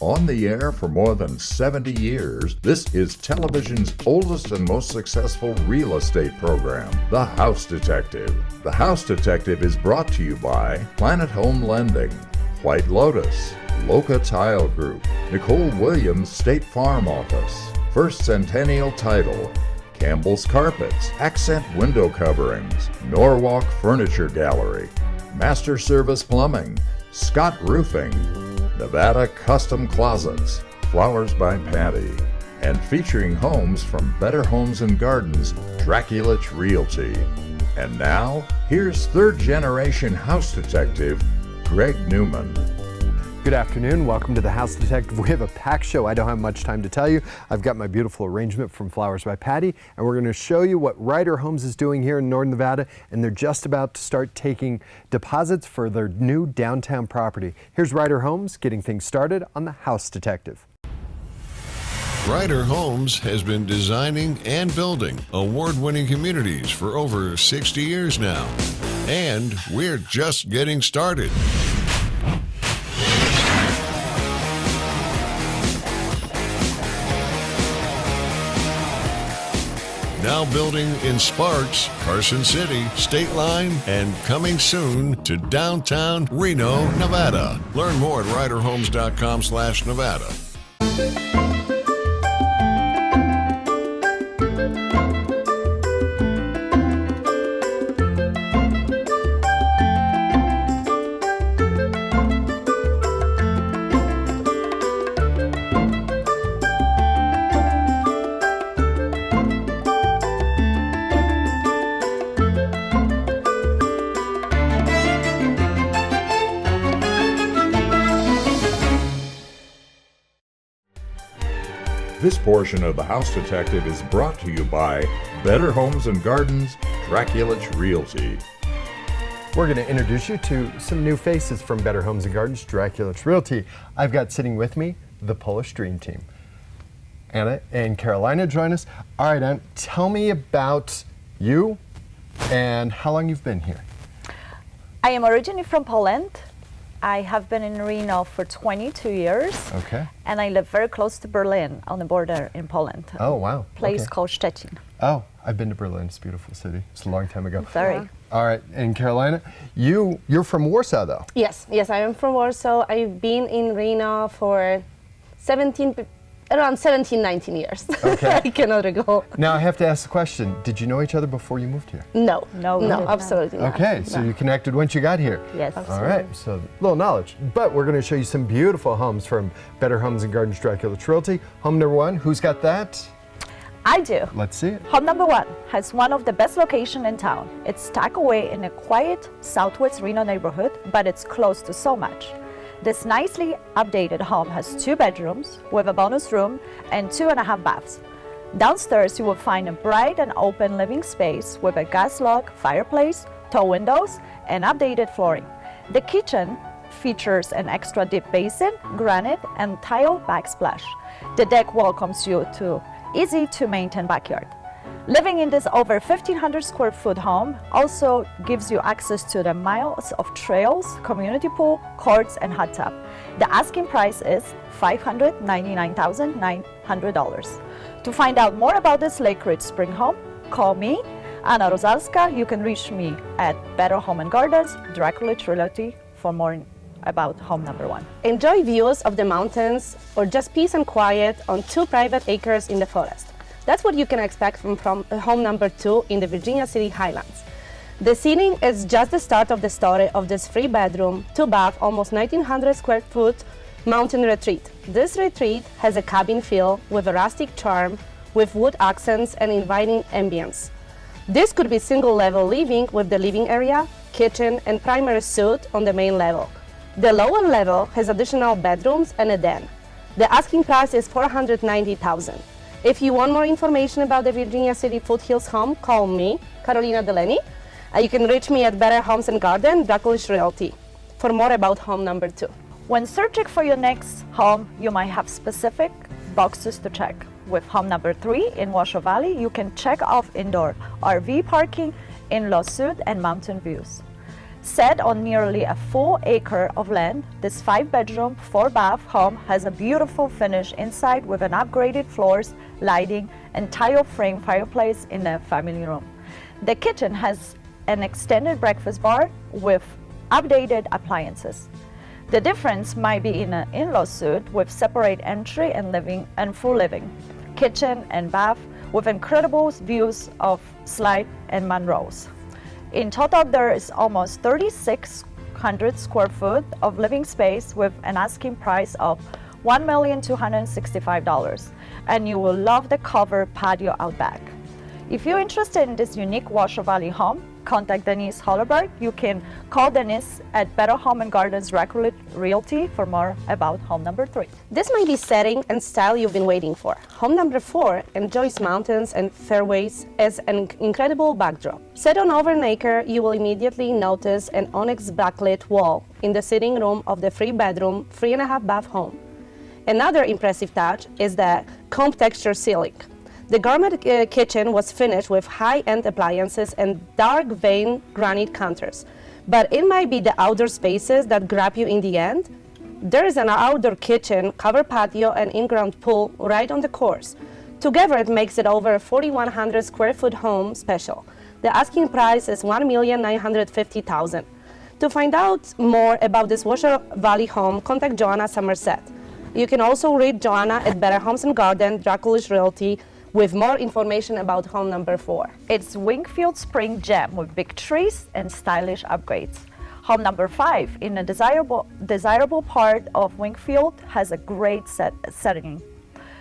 On the air for more than 70 years, this is television's oldest and most successful real estate program, The House Detective. The House Detective is brought to you by Planet Home Lending, White Lotus, Loca Tile Group, Nicole Williams State Farm Office, First Centennial Title, Campbell's Carpets, Accent Window Coverings, Norwalk Furniture Gallery, Master Service Plumbing, Scott Roofing, Nevada Custom Closets, Flowers by Patty, and featuring homes from Better Homes and Gardens, Draculich Realty. And now, here's third-generation house detective, Greg Newman. Good afternoon. Welcome to the House Detective. We have a packed show. I don't have much time to tell you. I've got my beautiful arrangement from Flowers by Patty, and we're going to show you what Ryder Homes is doing here in Northern Nevada, and they're just about to start taking deposits for their new downtown property. Here's Ryder Homes getting things started on the House Detective. Ryder Homes has been designing and building award-winning communities for over 60 years now, and we're just getting started. Now building in Sparks, Carson City, State Line, and coming soon to downtown Reno, Nevada. Learn more at ryderhomes.com/Nevada. This portion of the House Detective is brought to you by Better Homes and Gardens, Draculich Realty. We're going to introduce you to some new faces from Better Homes and Gardens, Draculich Realty. I've got sitting with me the Polish Dream Team. Anna and Carolina join us. All right, Anna, tell me about you and how long you've been here. I am originally from Poland. I have been in Reno for 22 years. Okay. And I live very close to Berlin on the border in Poland. Oh, wow. Place Okay. called Szczecin. Oh, I've been to Berlin. It's a beautiful city. It's a long time ago. Very. All right, and Carolina, you're from Warsaw, though. Yes, I am from Warsaw. I've been in Reno for around 17, 19 years. Okay. I cannot recall. Now, I have to ask the question, did you know each other before you moved here? No, No, we did not. absolutely not. Okay, so you connected once you got here. Yes. All right, so a little knowledge. But we're going to show you some beautiful homes from Better Homes and Gardens, Draculich Realty. Home number one, who's got that? I do. Let's see it. Home number one has one of the best locations in town. It's tucked away in a quiet southwest Reno neighborhood, but it's close to so much. This nicely updated home has 2 bedrooms with a bonus room and 2.5 baths. Downstairs, you will find a bright and open living space with a gas log fireplace, tall windows, and updated flooring. The kitchen features an extra deep basin, granite, and tile backsplash. The deck welcomes you to easy to maintain backyard. Living in this over 1,500 square foot home also gives you access to the miles of trails, community pool, courts, and hot tub. The asking price is $599,900. To find out more about this Lake Ridge Spring home, call me, Anna Rozalska. You can reach me at Better Home and Gardens, Draculich Realty for more about home number one. Enjoy views of the mountains or just peace and quiet on 2 private acres in the forest. That's what you can expect from home number 2 in the Virginia City Highlands. The seating is just the start of the story of this 3-bedroom, 2-bath, almost 1,900 square foot mountain retreat. This retreat has a cabin feel with a rustic charm, with wood accents and inviting ambience. This could be single-level living with the living area, kitchen, and primary suite on the main level. The lower level has additional bedrooms and a den. The asking price is $490,000. If you want more information about the Virginia City Foothills home, call me, Carolina Delaney. You can reach me at Better Homes and Garden, Draculich Realty, for more about home number 2. When searching for your next home, you might have specific boxes to check. With home number 3 in Washoe Valley, you can check off indoor RV parking, in-law suite, and mountain views. Set on nearly a full acre of land, this 5-bedroom, 4-bath home has a beautiful finish inside with an upgraded floors, lighting, and tile frame fireplace in the family room. The kitchen has an extended breakfast bar with updated appliances. The difference might be in an in-law suite with separate entry and living and full living, kitchen and bath with incredible views of Slide and Monroe's. In total, there is almost 3,600 square foot of living space with an asking price of $1,265,000, and you will love the covered patio out back. If you're interested in this unique Washoe Valley home, contact Denise Hollerberg. You can call Denise at Better Home and Gardens Realty for more about home number 3. This might be setting and style you've been waiting for. Home number 4 enjoys mountains and fairways as an incredible backdrop. Set on over an acre, you will immediately notice an onyx backlit wall in the sitting room of the 3-bedroom, 3.5-bath home. Another impressive touch is the comb texture ceiling. The gourmet kitchen was finished with high-end appliances and dark veined granite counters. But it might be the outdoor spaces that grab you in the end. There is an outdoor kitchen, covered patio, and in-ground pool right on the course. Together, it makes it over a 4,100 square foot home special. The asking price is $1,950,000. To find out more about this Washoe Valley home, contact Joanna Somerset. You can also read Joanna at Better Homes and Garden, Draculish Realty, with more information about home number 4. It's Wingfield Spring Gem with big trees and stylish upgrades. Home number 5 in a desirable part of Wingfield has a great setting.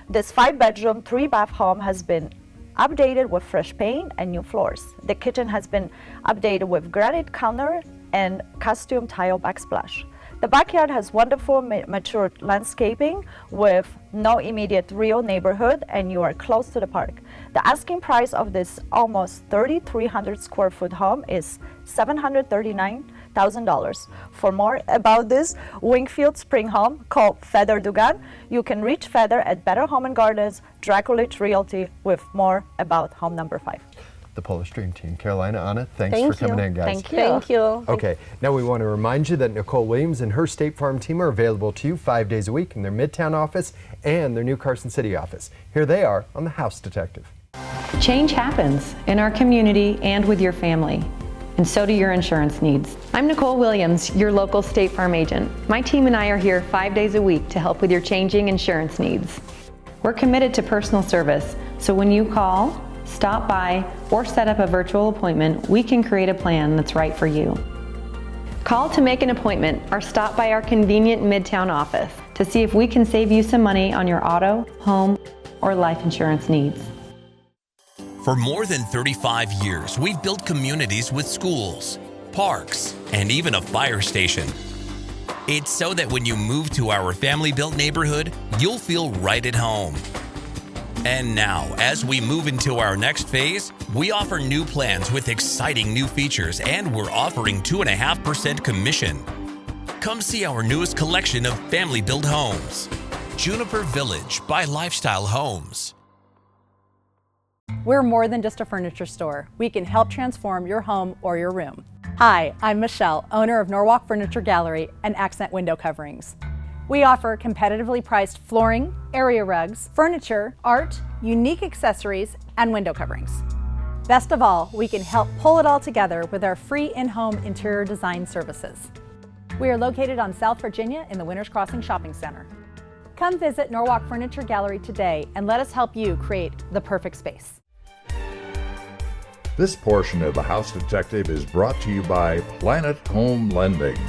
This 5-bedroom, 3-bath home has been updated with fresh paint and new floors. The kitchen has been updated with granite counter and custom tile backsplash. The backyard has wonderful mature landscaping with no immediate real neighborhood, and you are close to the park. The asking price of this almost 3,300 square foot home is $739,000. For more about this Wingfield Spring home, call Feather Dugan. You can reach Feather at Better Home and Gardens, Draculish Realty with more about home number 5. The Polish Dream Team. Carolina, Anna, thanks for coming in, guys. Thank you. Thank you. Okay, now we want to remind you that Nicole Williams and her State Farm team are available to you 5 days a week in their Midtown office and their new Carson City office. Here they are on The House Detective. Change happens in our community and with your family, and so do your insurance needs. I'm Nicole Williams, your local State Farm agent. My team and I are here 5 days a week to help with your changing insurance needs. We're committed to personal service, so when you call, stop by, or set up a virtual appointment, we can create a plan that's right for you. Call to make an appointment or stop by our convenient Midtown office to see if we can save you some money on your auto, home, or life insurance needs. For more than 35 years, we've built communities with schools, parks, and even a fire station. It's so that when you move to our family-built neighborhood, you'll feel right at home. And now, as we move into our next phase, we offer new plans with exciting new features, and we're offering 2.5% commission. Come see our newest collection of family-built homes. Juniper Village by Lifestyle Homes. We're more than just a furniture store. We can help transform your home or your room. Hi, I'm Michelle, owner of Norwalk Furniture Gallery and Accent Window Coverings. We offer competitively priced flooring, area rugs, furniture, art, unique accessories, and window coverings. Best of all, we can help pull it all together with our free in-home interior design services. We are located on South Virginia in the Winters Crossing Shopping Center. Come visit Norwalk Furniture Gallery today and let us help you create the perfect space. This portion of The House Detective is brought to you by Planet Home Lending.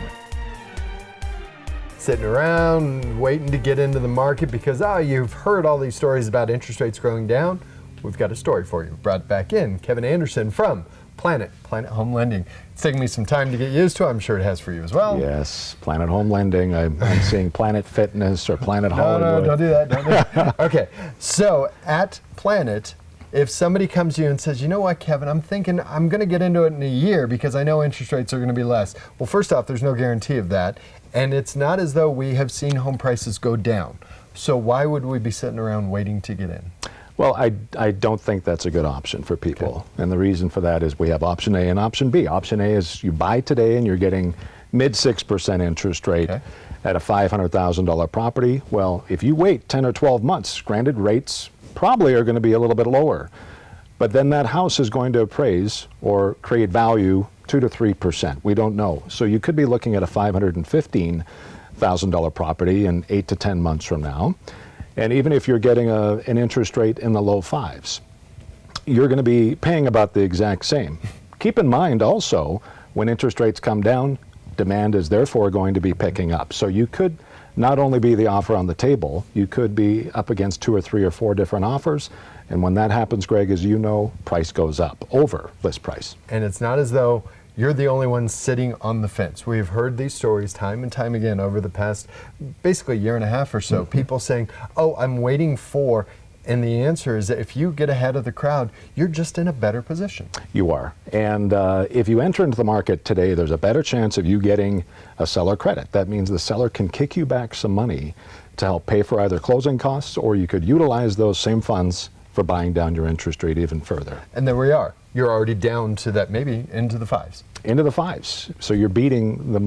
Sitting around waiting to get into the market because you've heard all these stories about interest rates going down. We've got a story for you. Brought back in Kevin Anderson from Planet Home Lending. It's taken me some time to get used to. I'm sure it has for you as well. Yes, Planet Home Lending. I'm seeing Planet Fitness or Planet Hollywood. No, don't do that. Don't do that. Okay, so at Planet, if somebody comes to you and says, you know what, Kevin, I'm thinking I'm going to get into it in a year because I know interest rates are going to be less. Well, first off, there's no guarantee of that. And it's not as though we have seen home prices go down. So why would we be sitting around waiting to get in? Well, I don't think that's a good option for people. Okay. And the reason for that is we have option A and option B. Option A is you buy today and you're getting mid 6% interest rate at a $500,000 property. Well, if you wait 10 or 12 months, granted rates probably are going to be a little bit lower, but then that house is going to appraise or create value 2 to 3%. We don't know. So you could be looking at a $515,000 property in 8 to 10 months from now. And even if you're getting an interest rate in the low 5s, you're going to be paying about the exact same. Keep in mind also, when interest rates come down, demand is therefore going to be picking up. So you could not only be the offer on the table, you could be up against 2 or 3 or 4 different offers. And when that happens, Greg, as you know, price goes up over list price. And it's not as though you're the only one sitting on the fence. We've heard these stories time and time again over the past basically year and a half or so. People saying, oh, I'm waiting for, and the answer is that if you get ahead of the crowd, you're just in a better position. You are. And if you enter into the market today, there's a better chance of you getting a seller credit. That means the seller can kick you back some money to help pay for either closing costs, or you could utilize those same funds for buying down your interest rate even further. And there we are. You're already down to that, maybe into the 5s. Into the 5s. So you're beating the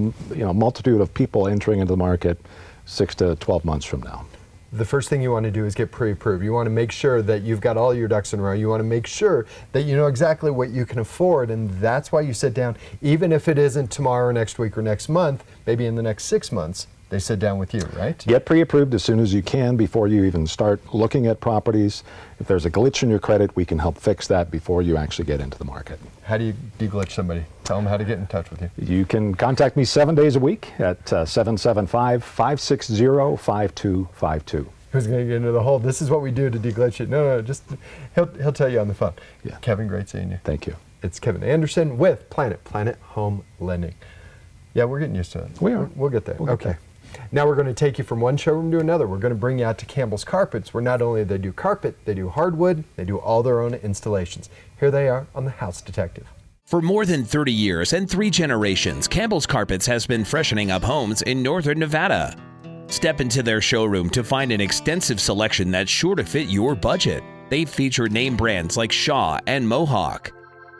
multitude of people entering into the market 6 to 12 months from now. The first thing you want to do is get pre-approved. You want to make sure that you've got all your ducks in a row. You want to make sure that you know exactly what you can afford, and that's why you sit down, even if it isn't tomorrow, next week, or next month, maybe in the next 6 months, they sit down with you, right? Get pre-approved as soon as you can before you even start looking at properties. If there's a glitch in your credit, we can help fix that before you actually get into the market. How do you deglitch somebody? Tell them how to get in touch with you. You can contact me 7 days a week at 775-560-5252. Who's going to get into the hole? This is what we do to deglitch it. No, just he'll tell you on the phone. Yeah. Kevin, great seeing you. Thank you. It's Kevin Anderson with Planet Home Lending. Yeah, we're getting used to it. We are. We'll get there. We'll get okay. there. Now we're going to take you from one showroom to another. We're going to bring you out to Campbell's Carpets, where not only they do carpet, they do hardwood, they do all their own installations. Here they are on the House Detective. For more than 30 years and 3 generations, Campbell's Carpets has been freshening up homes in northern Nevada. Step into their showroom to find an extensive selection that's sure to fit your budget. They feature name brands like Shaw and Mohawk.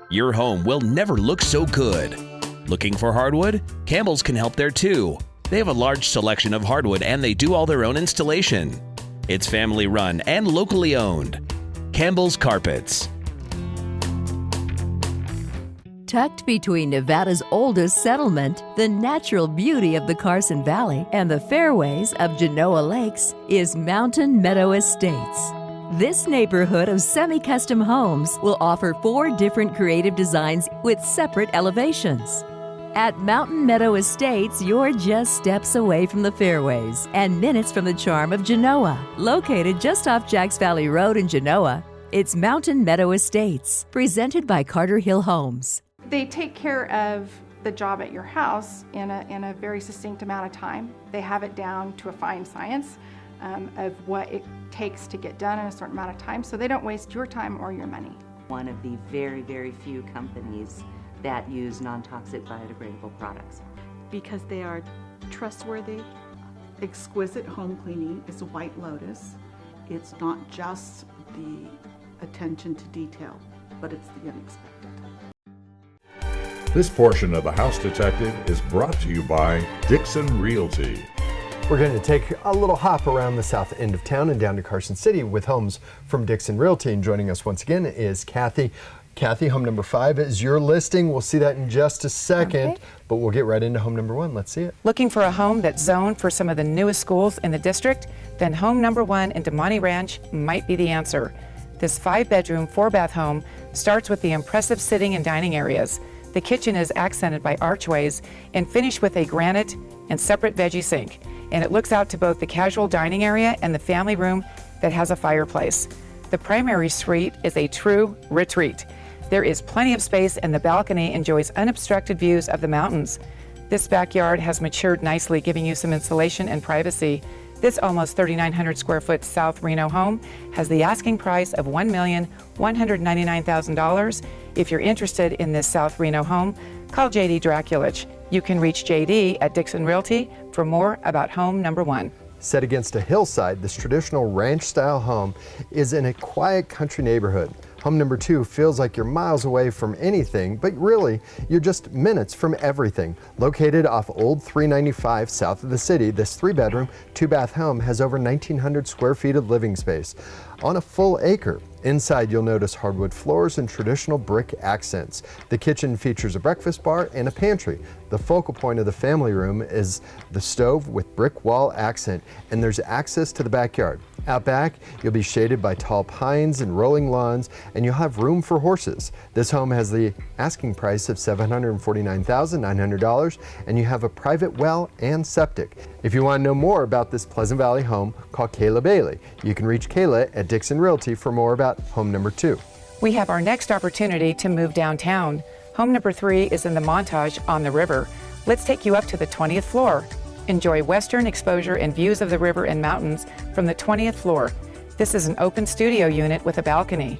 Your home will never look so good. Looking for hardwood? Campbell's can help there too. They have a large selection of hardwood and they do all their own installation. It's family run and locally owned. Campbell's Carpets. Tucked between Nevada's oldest settlement, the natural beauty of the Carson Valley, and the fairways of Genoa Lakes is Mountain Meadow Estates. This neighborhood of semi-custom homes will offer 4 different creative designs with separate elevations. At Mountain Meadow Estates, you're just steps away from the fairways and minutes from the charm of Genoa. Located just off Jacks Valley Road in Genoa, it's Mountain Meadow Estates, presented by Carter Hill Homes. They take care of the job at your house in a very succinct amount of time. They have it down to a fine science of what it takes to get done in a certain amount of time, so they don't waste your time or your money. One of the very, very few companies that use non-toxic biodegradable products. Because they are trustworthy. Exquisite home cleaning is a White Lotus. It's not just the attention to detail, but it's the unexpected. This portion of the House Detective is brought to you by Dixon Realty. We're going to take a little hop around the south end of town and down to Carson City with homes from Dixon Realty. And joining us once again is Kathy. Kathy, home number 5 is your listing. We'll see that in just a second, but we'll get right into home number 1. Let's see it. Looking for a home that's zoned for some of the newest schools in the district? Then home number 1 in Demonte Ranch might be the answer. This 5-bedroom, 4-bath home starts with the impressive sitting and dining areas. The kitchen is accented by archways and finished with a granite and separate veggie sink. And it looks out to both the casual dining area and the family room that has a fireplace. The primary suite is a true retreat. There is plenty of space and the balcony enjoys unobstructed views of the mountains. This backyard has matured nicely, giving you some insulation and privacy. This almost 3,900 square foot South Reno home has the asking price of $1,199,000. If you're interested in this South Reno home, call J.D. Draculich. You can reach J.D. at Dixon Realty for more about home number 1. Set against a hillside, this traditional ranch-style home is in a quiet country neighborhood. Home number 2 feels like you're miles away from anything, but really, you're just minutes from everything. Located off Old 395 south of the city, this 3-bedroom, 2-bath home has over 1,900 square feet of living space on a full acre. Inside, you'll notice hardwood floors and traditional brick accents. The kitchen features a breakfast bar and a pantry. The focal point of the family room is the stove with brick wall accent, and there's access to the backyard. Out back, you'll be shaded by tall pines and rolling lawns, and you'll have room for horses. This home has the asking price of $749,900, and you have a private well and septic. If you want to know more about this Pleasant Valley home, call Kayla Bailey. You can reach Kayla at Dixon Realty for more about home number 2. We have our next opportunity to move downtown. Home number 3 is in the Montage on the river. Let's take you up to the 20th floor. Enjoy western exposure and views of the river and mountains from the 20th floor. This is an open studio unit with a balcony.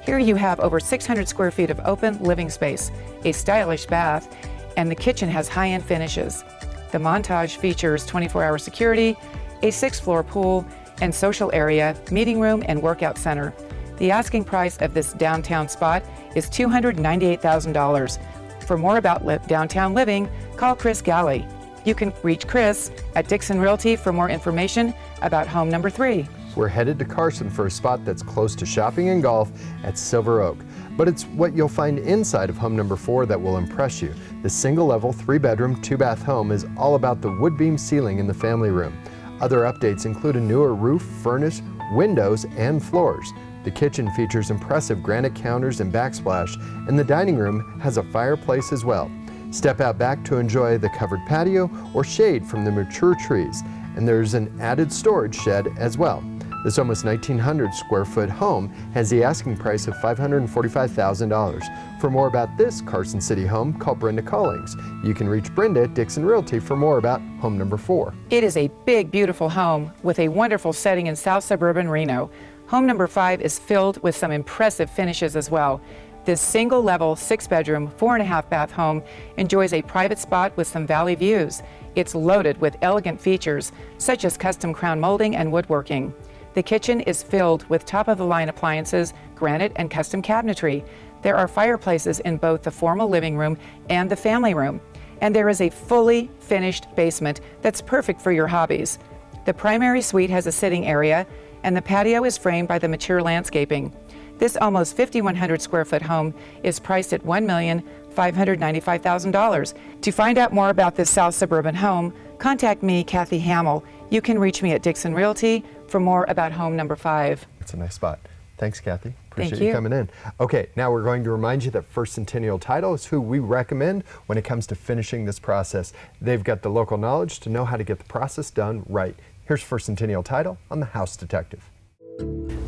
Here you have over 600 square feet of open living space, a stylish bath, and the kitchen has high-end finishes. The Montage features 24-hour security, a 6th-floor pool, and social area, meeting room, and workout center. The asking price of this downtown spot is $298,000. For more about downtown living, call Chris Galley. You can reach Chris at Dixon Realty for more information about home number 3. We're headed to Carson for a spot that's close to shopping and golf at Silver Oak. But it's what you'll find inside of home number 4 that will impress you. The single-level, 3-bedroom, 2-bath home is all about the wood beam ceiling in the family room. Other updates include a newer roof, furnace, windows, and floors. The kitchen features impressive granite counters and backsplash, and the dining room has a fireplace as well. Step out back to enjoy the covered patio or shade from the mature trees, and there's an added storage shed as well. This almost 1,900 square foot home has the asking price of $545,000. For more about this Carson City home, call Brenda Collings. You can reach Brenda at Dixon Realty for more about home number 4. It is a big, beautiful home with a wonderful setting in South Suburban Reno. Home number 5 is filled with some impressive finishes as well. This single-level, 6-bedroom, 4.5-bath home enjoys a private spot with some valley views. It's loaded with elegant features, such as custom crown molding and woodworking. The kitchen is filled with top-of-the-line appliances, granite, and custom cabinetry. There are fireplaces in both the formal living room and the family room. And there is a fully finished basement that's perfect for your hobbies. The primary suite has a sitting area, and the patio is framed by the mature landscaping. This almost 5,100 square foot home is priced at $1,595,000. To find out more about this South Suburban home, contact me, Kathy Hamill. You can reach me at Dixon Realty for more about home number 5. It's a nice spot. Thanks, Kathy. Appreciate Thank you you coming in. Okay, now we're going to remind you that First Centennial Title is who we recommend when it comes to finishing this process. They've got the local knowledge to know how to get the process done right. Here's First Centennial Title on the House Detective.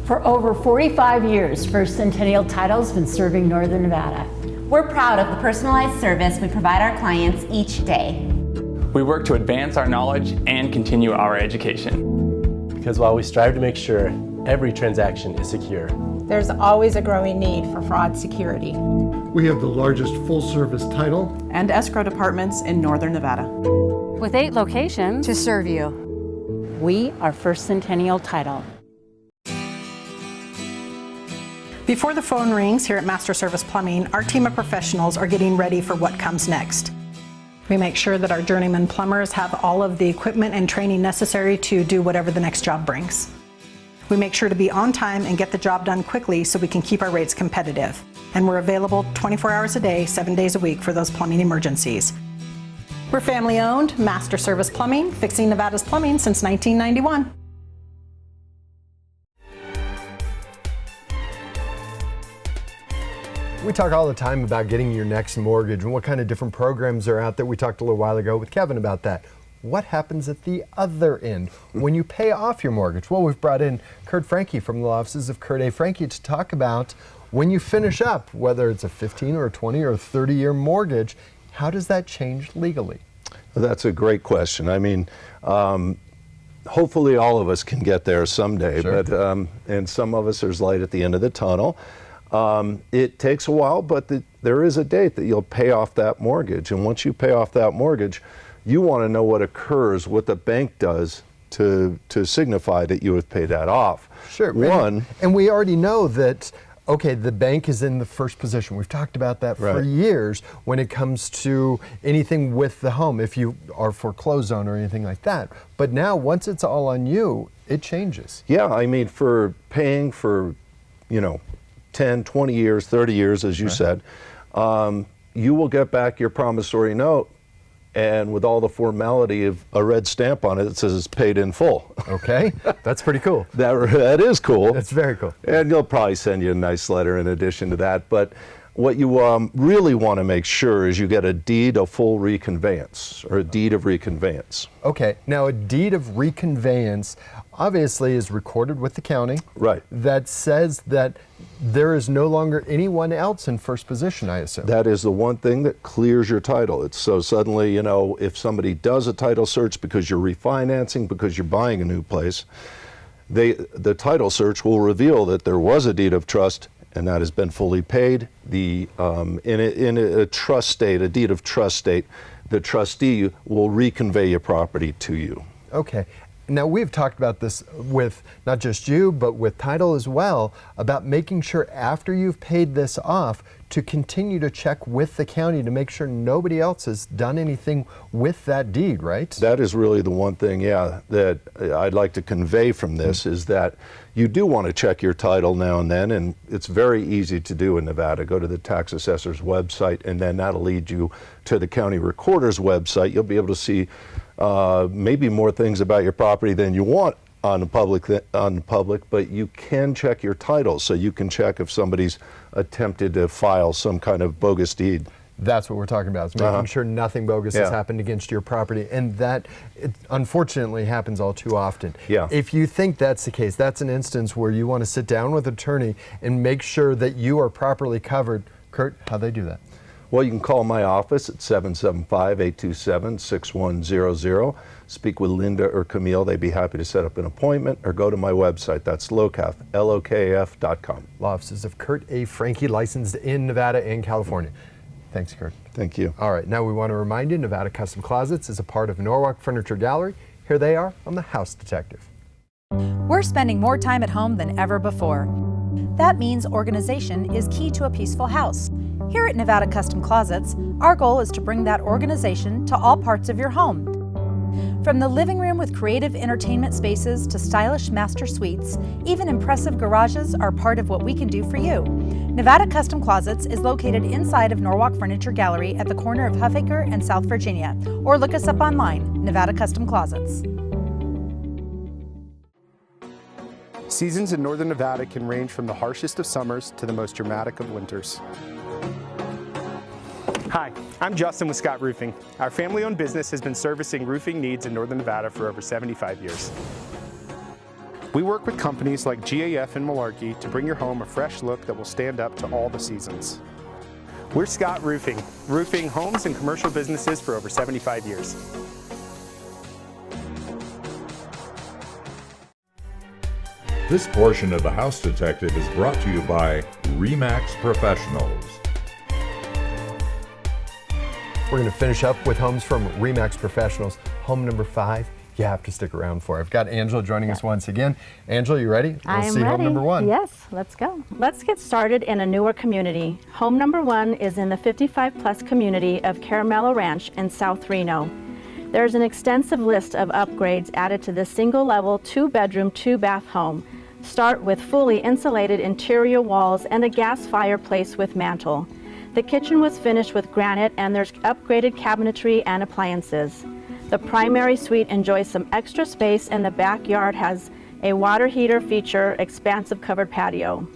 For over 45 years, First Centennial Title has been serving Northern Nevada. We're proud of the personalized service we provide our clients each day. We work to advance our knowledge and continue our education. Because while we strive to make sure every transaction is secure, there's always a growing need for fraud security. We have the largest full-service title and escrow departments in Northern Nevada. With 8 locations to serve you. We are First Centennial Title. Before the phone rings here at Master Service Plumbing, our team of professionals are getting ready for what comes next. We make sure that our journeyman plumbers have all of the equipment and training necessary to do whatever the next job brings. We make sure to be on time and get the job done quickly so we can keep our rates competitive. And we're available 24 hours a day, 7 days a week for those plumbing emergencies. We're family owned, Master Service Plumbing, fixing Nevada's plumbing since 1991. We talk all the time about getting your next mortgage and what kind of different programs are out there. We talked a little while ago with Kevin about that. What happens at the other end when you pay off your mortgage? Well, we've brought in Kurt Franke from the law offices of Kurt A. Franke to talk about when you finish up, whether it's a 15 or a 20 or a 30-year mortgage, how does that change legally? That's a great question. I mean, hopefully all of us can get there someday, Sure. but and some of us, there's light at the end of the tunnel. It takes a while, but there is a date that you'll pay off that mortgage. And once you pay off that mortgage, you want to know what occurs, what the bank does to signify that you have paid that off. Sure. And we already know that, okay, the bank is in the first position. We've talked about that for years when it comes to anything with the home, if you are foreclosed on or anything like that. But now, once it's all on you, it changes. Yeah, I mean, for paying for, 10, 20 years, 30 years, as you said, you will get back your promissory note, and with all the formality of a red stamp on it, it says it's paid in full. Okay, that's pretty cool. That is cool. That's very cool. And they'll probably send you a nice letter in addition to that. But what you really want to make sure is you get a deed of full reconveyance, or a deed of reconveyance. Okay, now a deed of reconveyance obviously is recorded with the county. Right. That says that there is no longer anyone else in first position, I assume. That is the one thing that clears your title. It's so suddenly, if somebody does a title search because you're refinancing, because you're buying a new place, the title search will reveal that there was a deed of trust and that has been fully paid. In a trust state, a deed of trust state, the trustee will reconvey your property to you. Okay. Now, we've talked about this with not just you, but with title as well, about making sure after you've paid this off to continue to check with the county to make sure nobody else has done anything with that deed, right? That is really the one thing, that I'd like to convey from this is that you do want to check your title now and then, and it's very easy to do in Nevada. Go to the tax assessor's website, and then that'll lead you to the county recorder's website. You'll be able to see maybe more things about your property than you want on the public, but you can check your title, so you can check if somebody's attempted to file some kind of bogus deed. That's what we're talking about, is making sure nothing bogus has happened against your property, and that unfortunately happens all too often. Yeah. If you think that's the case, that's an instance where you want to sit down with an attorney and make sure that you are properly covered. Kurt, how'd they do that? Well, you can call my office at 775-827-6100. Speak with Linda or Camille. They'd be happy to set up an appointment, or go to my website. That's LOCAF, LOKAF.com. Law offices of Kurt A. Franke, licensed in Nevada and California. Thanks, Kurt. Thank you. All right, now we want to remind you, Nevada Custom Closets is a part of Norwalk Furniture Gallery. Here they are on The House Detective. We're spending more time at home than ever before. That means organization is key to a peaceful house. Here at Nevada Custom Closets, our goal is to bring that organization to all parts of your home. From the living room with creative entertainment spaces to stylish master suites, even impressive garages are part of what we can do for you. Nevada Custom Closets is located inside of Norwalk Furniture Gallery at the corner of Huffaker and South Virginia, or look us up online, Nevada Custom Closets. Seasons in northern Nevada can range from the harshest of summers to the most dramatic of winters. Hi, I'm Justin with Scott Roofing. Our family-owned business has been servicing roofing needs in northern Nevada for over 75 years. We work with companies like GAF and Malarkey to bring your home a fresh look that will stand up to all the seasons. We're Scott Roofing, roofing homes and commercial businesses for over 75 years. This portion of The House Detective is brought to you by RE/MAX Professionals. We're going to finish up with homes from RE/MAX Professionals. Home number 5, you have to stick around for. I've got Angela joining us once again. Angela, you ready? Let's see ready. home number 1. Yes, let's go. Let's get started in a newer community. Home number 1 is in the 55-plus community of Caramello Ranch in South Reno. There's an extensive list of upgrades added to this single-level, 2-bedroom, 2-bath home. Start with fully insulated interior walls and a gas fireplace with mantel. The kitchen was finished with granite, and there's upgraded cabinetry and appliances. The primary suite enjoys some extra space, and the backyard has a water heater feature, expansive covered patio.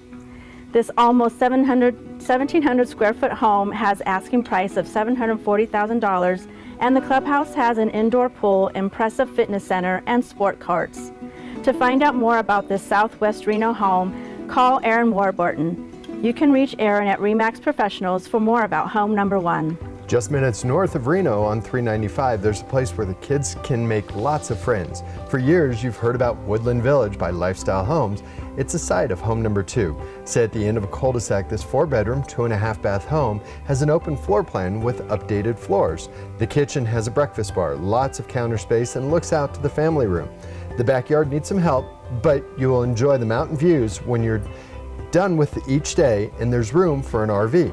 This almost 1,700 square foot home has asking price of $740,000, and the clubhouse has an indoor pool, impressive fitness center, and sport carts. To find out more about this Southwest Reno home, call Aaron Warburton. You can reach Aaron at RE/MAX Professionals for more about home number 1. Just minutes north of Reno on 395, there's a place where the kids can make lots of friends. For years, you've heard about Woodland Village by Lifestyle Homes. It's a site of home number 2. Set at the end of a cul-de-sac, this 4-bedroom, 2.5-bath home has an open floor plan with updated floors. The kitchen has a breakfast bar, lots of counter space, and looks out to the family room. The backyard needs some help, but you will enjoy the mountain views when you're done with each day, and there's room for an RV.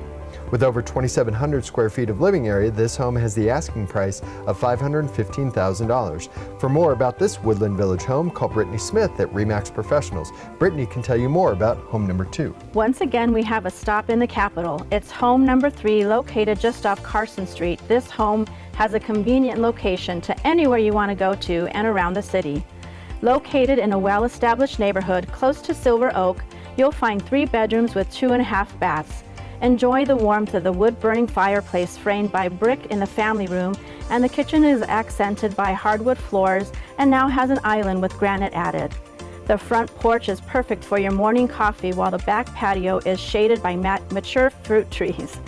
With over 2,700 square feet of living area, this home has the asking price of $515,000. For more about this Woodland Village home, call Brittany Smith at RE/MAX Professionals. Brittany can tell you more about home number 2. Once again, we have a stop in the capital. It's home number 3, located just off Carson Street. This home has a convenient location to anywhere you want to go to and around the city. Located in a well-established neighborhood close to Silver Oak, you'll find 3 bedrooms with 2.5 baths. Enjoy the warmth of the wood-burning fireplace framed by brick in the family room, and the kitchen is accented by hardwood floors and now has an island with granite added. The front porch is perfect for your morning coffee, while the back patio is shaded by mature fruit trees.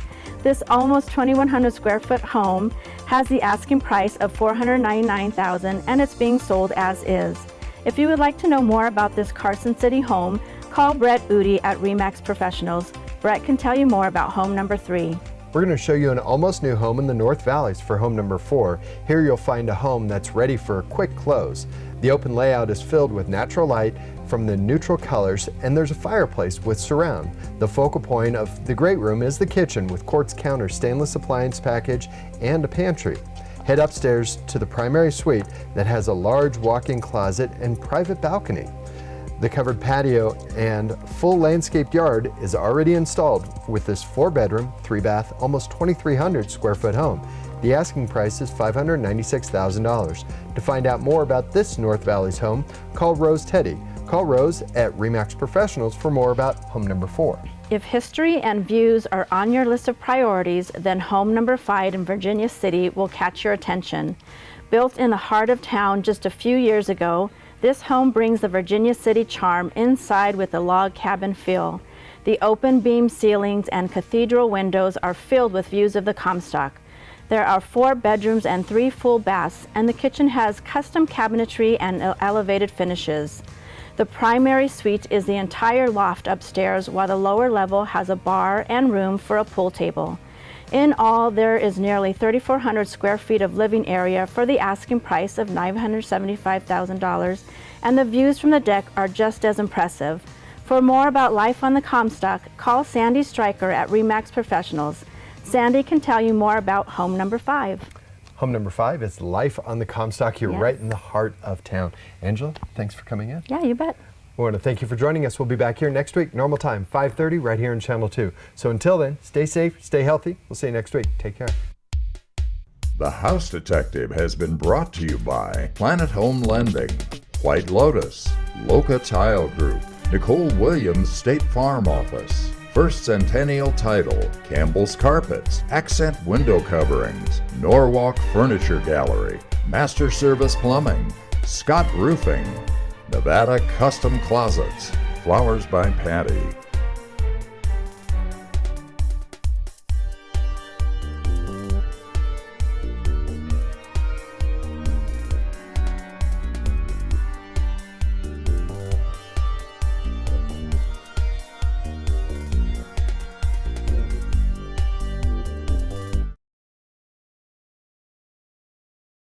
This almost 2,100 square foot home has the asking price of $499,000, and it's being sold as is. If you would like to know more about this Carson City home, call Brett Udi at RE/MAX Professionals. Brett can tell you more about home number 3. We're going to show you an almost new home in the North Valleys for home number 4. Here you'll find a home that's ready for a quick close. The open layout is filled with natural light from the neutral colors, and there's a fireplace with surround. The focal point of the great room is the kitchen with quartz counter, stainless appliance package, and a pantry. Head upstairs to the primary suite that has a large walk-in closet and private balcony. The covered patio and full landscaped yard is already installed with this 4-bedroom, 3-bath, almost 2,300 square foot home. The asking price is $596,000. To find out more about this North Valleys home, call Rose Teddy. Call Rose at RE/MAX Professionals for more about home number 4. If history and views are on your list of priorities, then home number 5 in Virginia City will catch your attention. Built in the heart of town just a few years ago, this home brings the Virginia City charm inside with a log cabin feel. The open beam ceilings and cathedral windows are filled with views of the Comstock. There are 4 bedrooms and 3 full baths, and the kitchen has custom cabinetry and elevated finishes. The primary suite is the entire loft upstairs, while the lower level has a bar and room for a pool table. In all, there is nearly 3,400 square feet of living area for the asking price of $975,000, and the views from the deck are just as impressive. For more about life on the Comstock, call Sandy Stryker at RE/MAX Professionals. Sandy can tell you more about home number 5. Home number 5 is life on the Comstock. You're Yes. right in the heart of town. Angela, thanks for coming in. Yeah, you bet. We want to thank you for joining us. We'll be back here next week, normal time, 5:30, right here on Channel 2. So until then, stay safe, stay healthy. We'll see you next week. Take care. The House Detective has been brought to you by Planet Home Lending, White Lotus, Loca Tile Group, Nicole Williams State Farm Office, First Centennial Title, Campbell's Carpets, Accent Window Coverings, Norwalk Furniture Gallery, Master Service Plumbing, Scott Roofing, Nevada Custom Closets, Flowers by Patty,